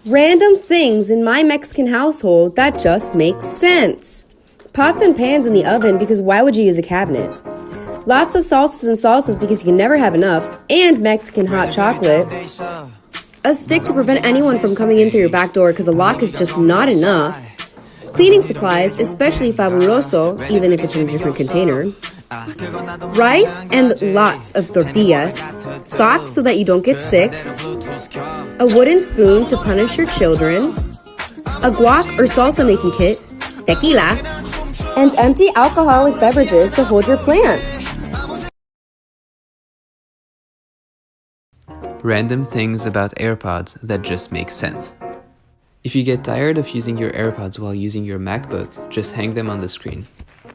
Random things in my Mexican household that just make sense. Pots and pans in the oven because why would you use a cabinet? Lots of salsas because you can never have enough, and Mexican hot chocolate. A stick to prevent anyone from coming in through your back door because a lock is just not enough. Cleaning supplies, especially fabuloso, even if it's in a different container. Rice and lots of tortillas. Socks so that you don't get sick. A wooden spoon to punish your children. A guac or salsa making kit. Tequila. And empty alcoholic beverages to hold your plants. Random things about AirPods that just make sense. If you get tired of using your AirPods while using your MacBook, just hang them on the screen.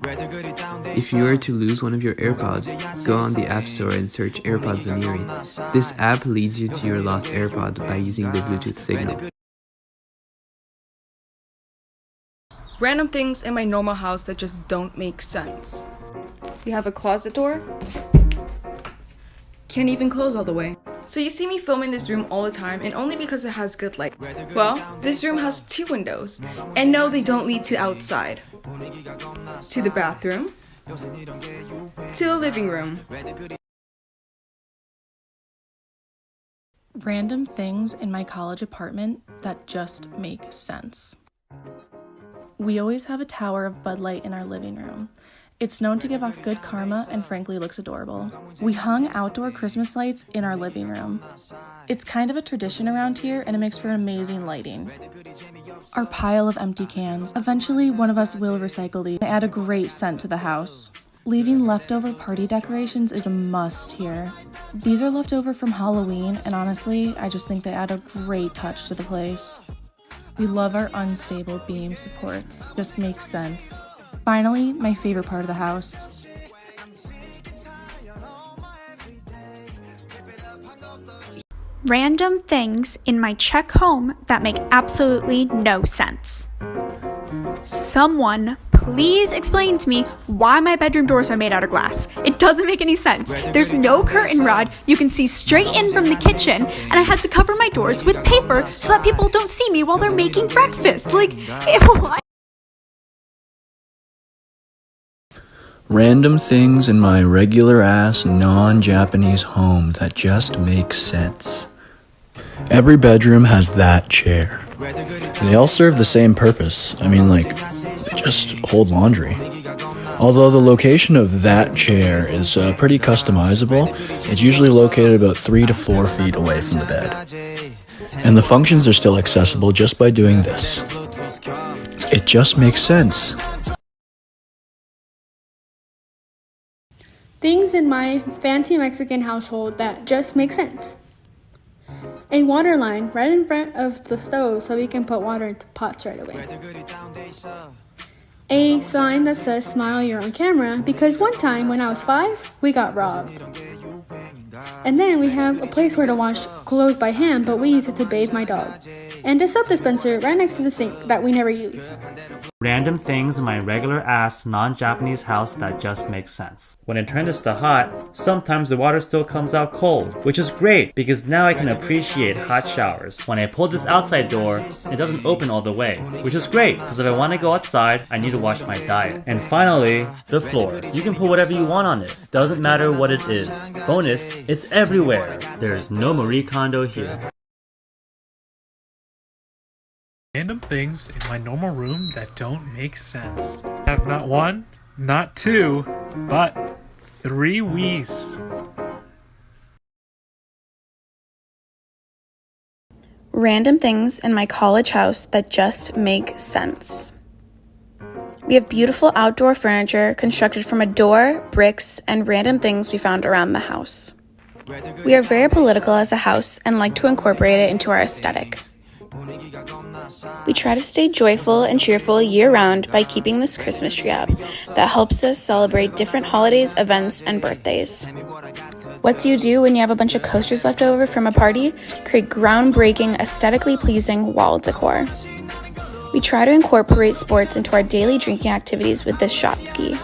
If you were to lose one of your AirPods, go on the App Store and search AirPods on Erie. This app leads you to your lost AirPod by using the Bluetooth signal. Random things in my normal house that just don't make sense. We have a closet door. Can't even close all the way. So you see me film in this room all the time, and only because it has good light. Well, this room has 2 windows, and no, they don't lead to outside. To the bathroom. To the living room. Random things in my college apartment that just make sense. We always have a tower of Bud Light in our living room. It's known to give off good karma and frankly looks adorable. We hung outdoor Christmas lights in our living room. It's kind of a tradition around here and it makes for amazing lighting. Our pile of empty cans. Eventually, one of us will recycle these. They add a great scent to the house. Leaving leftover party decorations is a must here. These are leftover from Halloween and honestly, I just think they add a great touch to the place. We love our unstable beam supports. Just makes sense. Finally, my favorite part of the house. Random things in my Czech home that make absolutely no sense. Someone please explain to me why my bedroom doors are made out of glass. It doesn't make any sense. There's no curtain rod. You can see straight in from the kitchen, and I had to cover my doors with paper so that people don't see me while they're making breakfast. Like, ew. Random things in my regular-ass, non-Japanese home that just make sense. Every bedroom has that chair. They all serve the same purpose. I mean, like, they just hold laundry. Although the location of that chair is pretty customizable, it's usually located about 3 to 4 feet away from the bed. And the functions are still accessible just by doing this. It just makes sense. Things in my fancy Mexican household that just make sense. A water line right in front of the stove so we can put water into pots right away. A sign that says smile, you're on camera, because one time when I was 5, we got robbed. And then we have a place where to wash clothes by hand, but we use it to bathe my dog. And a soap dispenser right next to the sink that we never use. Random things in my regular-ass, non-Japanese house that just makes sense. When I turn this to hot, sometimes the water still comes out cold, which is great because now I can appreciate hot showers. When I pull this outside door, it doesn't open all the way, which is great because if I want to go outside, I need to wash my diet. And finally, the floor. You can put whatever you want on it. Doesn't matter what it is. Bonus, it's everywhere. There's no Marie Kondo here. Random things in my normal room that don't make sense. I have not 1, not 2, but 3 Wiis. Random things in my college house that just make sense. We have beautiful outdoor furniture constructed from a door, bricks, and random things we found around the house. We are very political as a house and like to incorporate it into our aesthetic. We try to stay joyful and cheerful year-round by keeping this Christmas tree up that helps us celebrate different holidays, events, and birthdays. What do you do when you have a bunch of coasters left over from a party? Create groundbreaking, aesthetically pleasing wall decor. We try to incorporate sports into our daily drinking activities with this shot ski.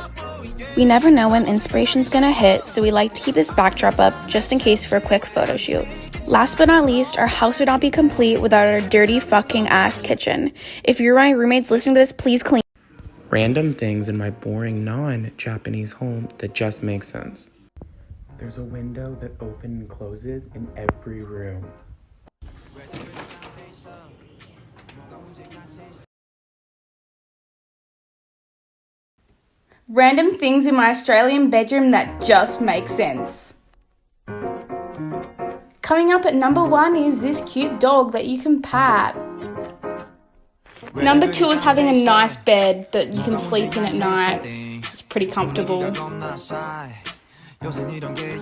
We never know when inspiration's gonna hit, so we like to keep this backdrop up just in case for a quick photo shoot. Last but not least, our house would not be complete without our dirty fucking ass kitchen. If you're my roommates listening to this, please clean. Random things in my boring non-Japanese home that just make sense. There's a window that opens and closes in every room. Random things in my Australian bedroom that just make sense. Coming up at number 1 is this cute dog that you can pat. Number 2 is having a nice bed that you can sleep in at night. It's pretty comfortable.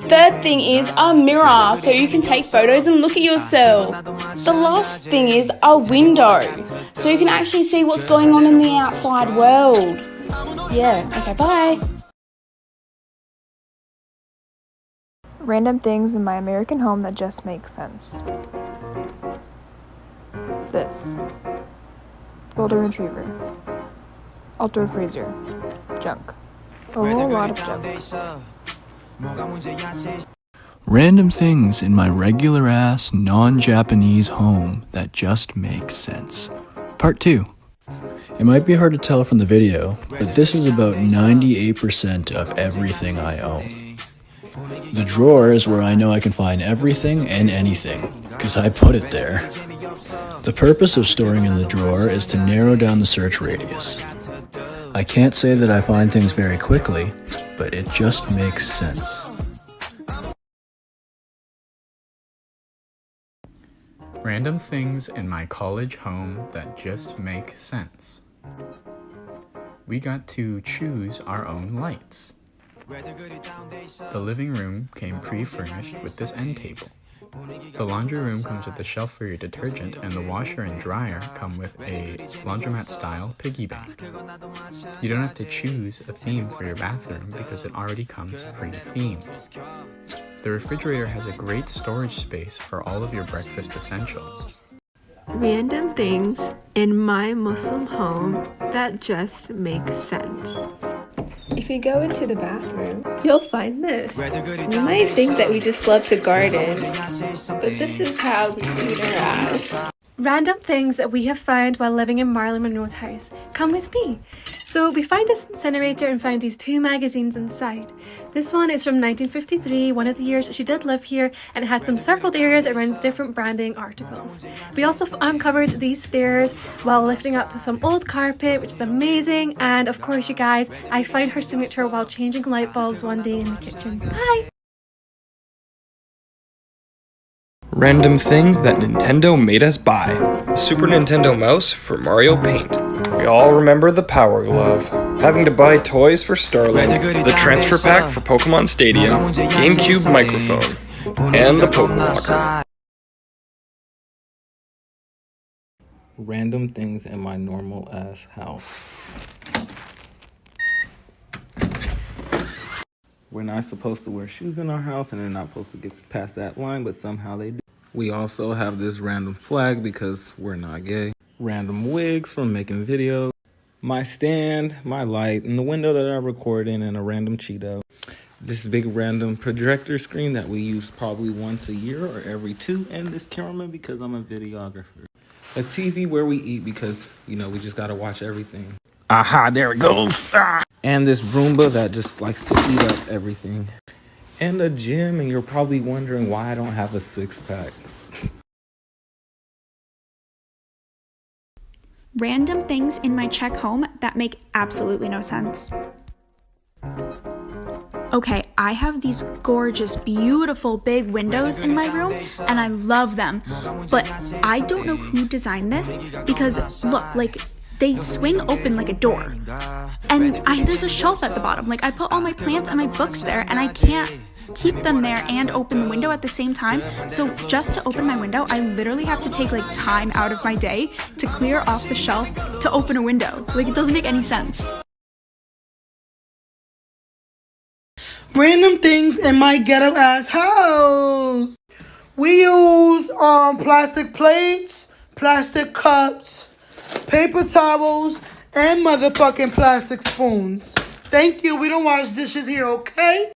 Third thing is a mirror, so you can take photos and look at yourself. The last thing is a window, so you can actually see what's going on in the outside world. Yeah, okay, bye. Random things in my American home that just make sense. This. Golden Retriever. Ultra Freezer. Junk. A whole lot of junk. Random things in my regular ass non-Japanese home that just make sense. Part 2. It might be hard to tell from the video, but this is about 98% of everything I own. The drawer is where I know I can find everything and anything, because I put it there. The purpose of storing in the drawer is to narrow down the search radius. I can't say that I find things very quickly, but it just makes sense. Random things in my college home that just make sense. We got to choose our own lights. The living room came pre-furnished with this end table. The laundry room comes with a shelf for your detergent, and the washer and dryer come with a laundromat-style piggy bank. You don't have to choose a theme for your bathroom because it already comes pre-themed. The refrigerator has a great storage space for all of your breakfast essentials. Random things in my Muslim home that just make sense. If you go into the bathroom, you'll find this. You might think that we just love to garden, but this is how we clean our ass. Random things that we have found while living in Marilyn Monroe's house. Come with me. So we found this incinerator and found these 2 magazines inside. This one is from 1953, one of the years she did live here, and it had some circled areas around different branding articles. We also uncovered these stairs while lifting up some old carpet, which is amazing. And of course, you guys, I found her signature while changing light bulbs one day in the kitchen. Bye! Random things that Nintendo made us buy. Super Nintendo mouse for Mario Paint. We all remember the Power Glove. Having to buy toys for Starlink. The transfer pack for Pokemon Stadium. GameCube microphone. And the Pokewalker. Random things in my normal ass house. We're not supposed to wear shoes in our house, and they're not supposed to get past that line, but somehow they do. We also have this random flag because we're not gay. Random wigs from making videos. My stand, my light, and the window that I record in, and a random Cheeto. This big random projector screen that we use probably once a year or every 2, and this cameraman because I'm a videographer. A TV where we eat because, you know, we just gotta watch everything. Aha, there it goes. Ah. And this Roomba that just likes to eat up everything. And a gym, and you're probably wondering why I don't have a 6-pack. Random things in my Czech home that make absolutely no sense. Okay, I have these gorgeous, beautiful big windows in my room, and I love them. But I don't know who designed this because, look, like, they swing open like a door. And there's a shelf at the bottom. Like, I put all my plants and my books there, and I can't keep them there and open the window at the same time. So just to open my window, I literally have to take, like, time out of my day to clear off the shelf to open a window. Like, it doesn't make any sense. Random things in my ghetto ass house. We use plastic plates, plastic cups, paper towels, and motherfucking plastic spoons. Thank you. We don't wash dishes here, okay?